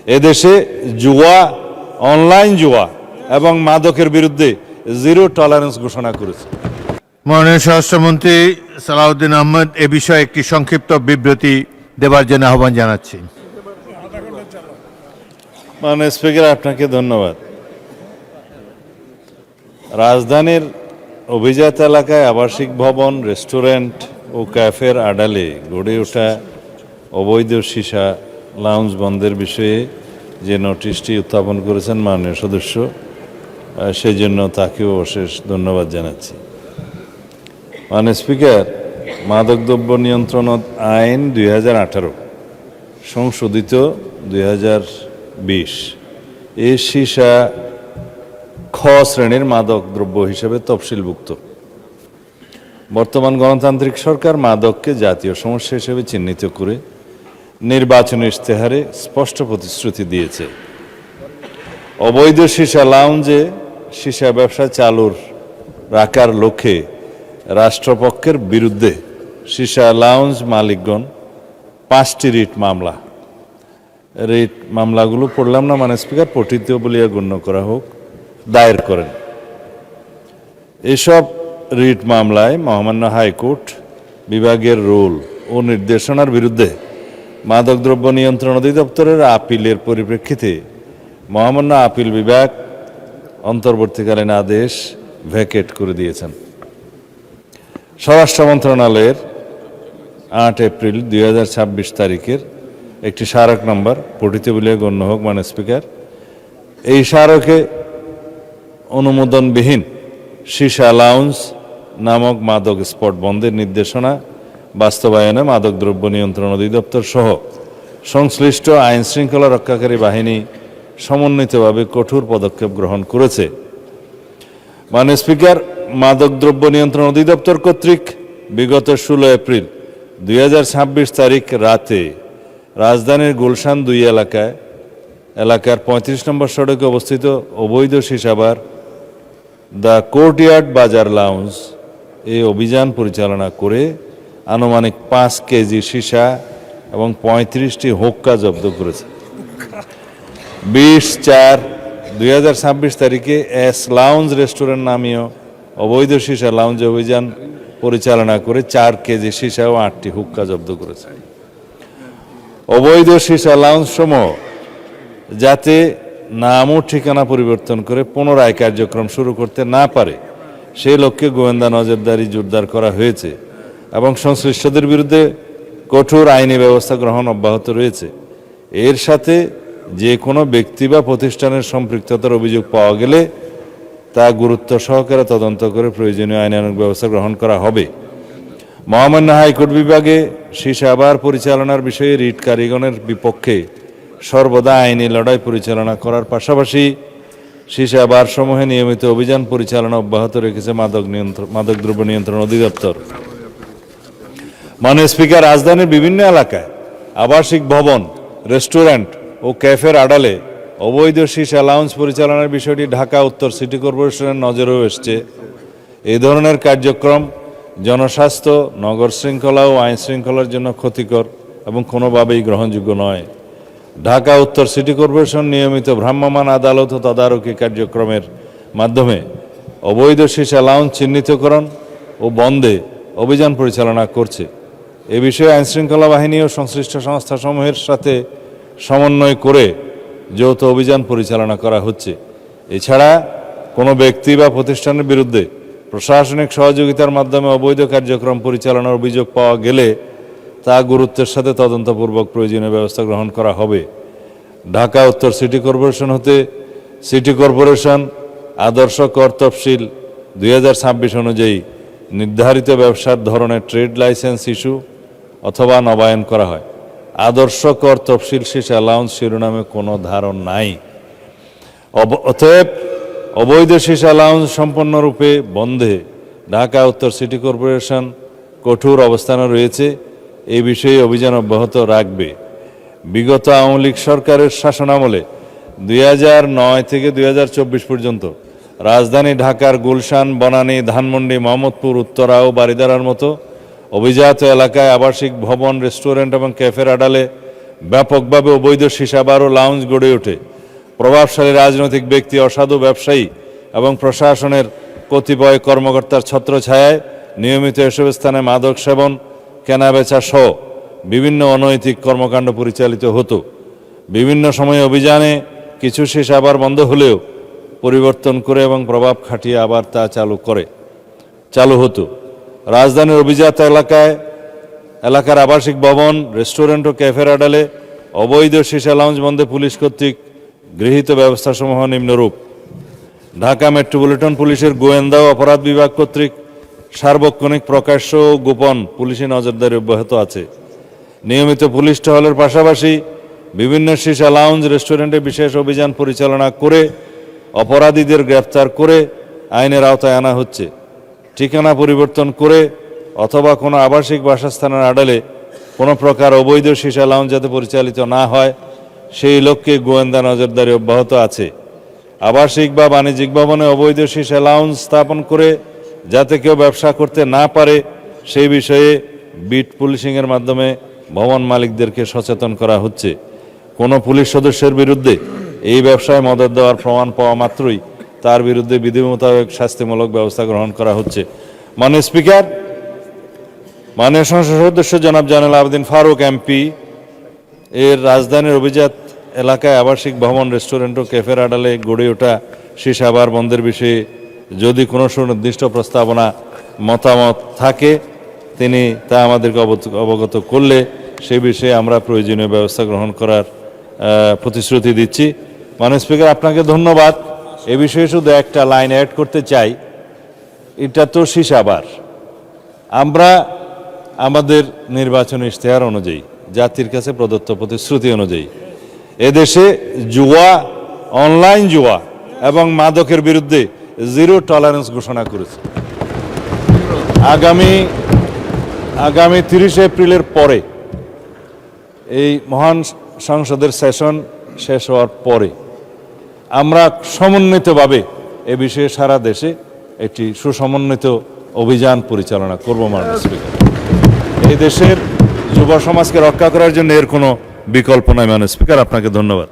এদেশে জুয়া, অনলাইন জুয়া এবং মাদকের বিরুদ্ধে জিরো টলারেন্স ঘোষণা করেছে। মাননীয় স্বরাষ্ট্রমন্ত্রী সালাউদ্দিন আহমেদ এ বিষয়ে একটি সংক্ষিপ্ত বিবৃতি দেবার জন্য আহ্বান জানাচ্ছি। মাননীয় স্পিকার, আপনাকে ধন্যবাদ। রাজধানীর অভিজাত এলাকায় আবাসিক ভবন, রেস্টুরেন্ট ও ক্যাফের আড়ালে গড়ে ওঠা অবৈধ সীসা লাউঞ্জ বন্ধের বিষয়ে যে নোটিশটি উত্থাপন করেছেন মাননীয় সদস্য, সেই জন্য তাকেও অশেষ ধন্যবাদ জানাচ্ছি। মাননীয় স্পিকার, মাদকদ্রব্য নিয়ন্ত্রণ আইন 2018 সংশোধিত 2020 এই সীসা খ শ্রেণীর মাদক দ্রব্য হিসেবে তফসিলভুক্ত। বর্তমান গণতান্ত্রিক সরকার মাদককে জাতীয় সমস্যা হিসেবে চিহ্নিত করে নির্বাচনী ইশতেহারে স্পষ্ট প্রতিশ্রুতি দিয়েছে। অবৈধ সীসা লাউঞ্জে সীসা ব্যবসা চালুর রাখার লক্ষ্যে রাষ্ট্রপক্ষের বিরুদ্ধে সীসা লাউঞ্জ মালিকগণ 5টি রিট মামলাগুলো পড়লাম না মানে স্পিকার, পঠিত বলিয়া গণ্য করা হোক, দায়ের করেন। এসব রিট মামলায় মহামান্য হাইকোর্ট বিভাগের রুল ও নির্দেশনার বিরুদ্ধে মাদকদ্রব্য নিয়ন্ত্রণ অধিদপ্তরের আপিলের পরিপ্রেক্ষিতে মহামান্য আপিল বিভাগ অন্তর্বর্তীকালীন আদেশ ভ্যাকেট করে দিয়েছেন। স্বরাষ্ট্র মন্ত্রণালয়ের 8 এপ্রিল 2026 তারিখের একটি স্মারক নম্বর পঠিত বলিয়া গণ্য হোক মাননীয় স্পিকার, এই স্মারকে অনুমোদনবিহীন সীসা লাউঞ্জ নামক মাদক স্পট বন্ধের নির্দেশনা বাস্তবায়নে মাদকদ্রব্য নিয়ন্ত্রণ অধিদপ্তর সহ সংশ্লিষ্ট আইন শৃঙ্খলা রক্ষাকারী বাহিনী সমন্বিতভাবে কঠোর পদক্ষেপ গ্রহণ করেছে। মাননীয় স্পিকার, মাদকদ্রব্য নিয়ন্ত্রণ অধিদপ্তর কর্তৃক বিগত 16 এপ্রিল 2026 তারিখ রাতে রাজধানীর গুলশান 2 এলাকার 35 নম্বর সড়কে অবস্থিত অবৈধ সীসাবার দ্য কোর্টইয়ার্ড বাজার লাউঞ্জ এই অভিযান পরিচালনা করে আনুমানিক 5 কেজি সীসা এবং 35টি হুক্কা জব্দ করেছে। 20/4/2026 তারিখে এস লাউঞ্জ রেস্টুরেন্ট নামীয় অবৈধ সীসা লাউঞ্জে অভিযান পরিচালনা করে 4 কেজি সীসা ও 8টি হুক্কা জব্দ করেছে। অবৈধ সীসা লাউঞ্জ সমূহ যাতে নাম ও ঠিকানা পরিবর্তন করে পুনরায় কার্যক্রম শুরু করতে না পারে সেই লক্ষ্যে গোয়েন্দা নজরদারি জোরদার করা হয়েছে এবং সংশ্লিষ্টদের বিরুদ্ধে কঠোর আইনি ব্যবস্থা গ্রহণ অব্যাহত রয়েছে। এর সাথে যে কোনো ব্যক্তি বা প্রতিষ্ঠানের সম্পৃক্ততার অভিযোগ পাওয়া গেলে তা গুরুত্ব সহকারে তদন্ত করে প্রয়োজনীয় আইনানুগ ব্যবস্থা গ্রহণ করা হবে। মহামান্য হাইকোর্ট বিভাগে সীসা বার পরিচালনার বিষয়ে রিট কারিগণের বিপক্ষে সর্বদা আইনি লড়াই পরিচালনা করার পাশাপাশি সীসা বার সমূহে নিয়মিত অভিযান পরিচালনা অব্যাহত রেখেছে মাদকদ্রব্য নিয়ন্ত্রণ অধিদপ্তর। মাননীয় স্পিকার, রাজধানীর বিভিন্ন এলাকায় আবাসিক ভবন, রেস্টুরেন্ট ও ক্যাফের আড়ালে অবৈধ সীসা লাউঞ্জ পরিচালনার বিষয়টি ঢাকা উত্তর সিটি কর্পোরেশনের নজরেও এসছে। এই ধরনের কার্যক্রম জনস্বাস্থ্য, নগর শৃঙ্খলা ও আইন শৃঙ্খলার জন্য ক্ষতিকর এবং কোনোভাবেই গ্রহণযোগ্য নয়। ঢাকা উত্তর সিটি কর্পোরেশন নিয়মিত ভ্রাম্যমাণ আদালত ও তদারকি কার্যক্রমের মাধ্যমে অবৈধ সীসা লাউঞ্জ চিহ্নিতকরণ ও বন্ধে অভিযান পরিচালনা করছে। এ বিষয়ে আইনশৃঙ্খলা বাহিনী ও সংশ্লিষ্ট সংস্থাসমূহের সাথে সমন্বয় করে যৌথ অভিযান পরিচালনা করা হচ্ছে। এছাড়া কোনো ব্যক্তি বা প্রতিষ্ঠানের বিরুদ্ধে প্রশাসনিক সহযোগিতার মাধ্যমে অবৈধ কার্যক্রম পরিচালনার অভিযোগ পাওয়া গেলে তা গুরুত্বের সাথে তদন্তপূর্বক প্রয়োজনীয় ব্যবস্থা গ্রহণ করা হবে। ঢাকা উত্তর সিটি কর্পোরেশন হতে সিটি কর্পোরেশন আদর্শ কর তফসিল 2026 অনুযায়ী নির্ধারিত ব্যবসার ধরনের ট্রেড লাইসেন্স ইস্যু অথবা নবায়ন করা হয়। আদর্শ কর তফসিল সীসা লাউঞ্জ শিরোনামে কোনো ধারণ নাই। অতএব অবৈধ সীসা লাউঞ্জ সম্পূর্ণরূপে বন্ধে ঢাকা উত্তর সিটি কর্পোরেশন কঠোর অবস্থানে রয়েছে। এই বিষয়ে অভিযান অব্যাহত রাখবে। বিগত আওয়ামী লীগ সরকারের শাসনামলে 2009 থেকে 2024 পর্যন্ত রাজধানী ঢাকার গুলশান, বনানী, ধানমন্ডি, মোহাম্মদপুর, উত্তরা ও বারিধারার মতো অভিজাত এলাকায় আবাসিক ভবন, রেস্টুরেন্ট এবং ক্যাফের আড়ালে ব্যাপকভাবে অবৈধ সীসা বার ও লাউঞ্জ গড়ে ওঠে। প্রভাবশালী রাজনৈতিক ব্যক্তি, অসাধু ব্যবসায়ী এবং প্রশাসনের কতিপয় কর্মকর্তার ছত্রছায়ায় নিয়মিত এসব স্থানে মাদক সেবন, কেনাবেচা সহ বিভিন্ন অনৈতিক কর্মকাণ্ড পরিচালিত হতো। বিভিন্ন সময়ে অভিযানে কিছু সীসা বার বন্ধ হলেও পরিবর্তন করে এবং প্রভাব খাটিয়ে আবার তা চালু হতো। রাজধানীর অভিজাত এলাকার আবাসিক ভবন, রেস্টুরেন্ট ও ক্যাফের আড়ালে অবৈধ সীসা লাউঞ্জ বন্ধে পুলিশ কর্তৃক গৃহীত ব্যবস্থাসমূহ নিম্নরূপ: ঢাকা মেট্রোপলিটন পুলিশের গোয়েন্দা ও অপরাধ বিভাগ কর্তৃক সার্বক্ষণিক প্রকাশ্য ও গোপন পুলিশি নজরদারি অব্যাহত আছে। নিয়মিত পুলিশ টহলের পাশাপাশি বিভিন্ন সীসা লাউঞ্জ, রেস্টুরেন্টে বিশেষ অভিযান পরিচালনা করে অপরাধীদের গ্রেফতার করে আইনের আওতায় আনা হচ্ছে। ঠিকানা পরিবর্তন করে অথবা কোনো আবাসিক বাসস্থানের আড়ালে কোনো প্রকার অবৈধ সীসা লাউঞ্জ যাতে পরিচালিত না হয় সেই লক্ষ্যে গোয়েন্দা নজরদারি অব্যাহত আছে। আবাসিক বা বাণিজ্যিক ভবনে অবৈধ সীসা লাউঞ্জ স্থাপন করে যাতে কেউ ব্যবসা করতে না পারে সেই বিষয়ে বিট পুলিশিংয়ের মাধ্যমে ভবন মালিকদেরকে সচেতন করা হচ্ছে। কোনো পুলিশ সদস্যের বিরুদ্ধে এই ব্যবসায় মদত দেওয়ার প্রমাণ পাওয়া মাত্রই তার বিরুদ্ধে বিধি মোতাবেক শাস্তিমূলক ব্যবস্থা গ্রহণ করা হচ্ছে। মাননীয় স্পিকার, মাননীয় সংসদ সদস্য জনাব জয়নুল আবেদিন ফারুক এমপি এর রাজধানীর অভিজাত এলাকায় আবাসিক ভবন, রেস্টুরেন্ট ও ক্যাফের আড়ালে গড়ে ওঠা সীসা বার বন্ধের বিষয়ে যদি কোনো সুনির্দিষ্ট প্রস্তাবনা মতামত থাকে তিনি তা আমাদেরকে অবগত করলে সেই বিষয়ে আমরা প্রয়োজনীয় ব্যবস্থা গ্রহণ করার প্রতিশ্রুতি দিচ্ছি। মাননীয় স্পিকার, আপনাকে ধন্যবাদ। এ বিষয়ে শুধু একটা লাইন অ্যাড করতে চাই, এটা তো সীসা বার। আমরা আমাদের নির্বাচনী ইশতেহার অনুযায়ী, জাতির কাছে প্রদত্ত প্রতিশ্রুতি অনুযায়ী এদেশে জুয়া, অনলাইন জুয়া এবং মাদকের বিরুদ্ধে জিরো টলারেন্স ঘোষণা করেছে। আগামী 30 এপ্রিলের পরে এই মহান সংসদের সেশন শেষ হওয়ার পরে আমরা সমন্বিতভাবে এ বিষয়ে সারা দেশে একটি সুসমন্বিত অভিযান পরিচালনা করব। মাননীয় স্পিকার, এই দেশের যুব সমাজকে রক্ষা করার জন্য এর কোনো বিকল্প নয়। মাননীয় স্পিকার, আপনাকে ধন্যবাদ।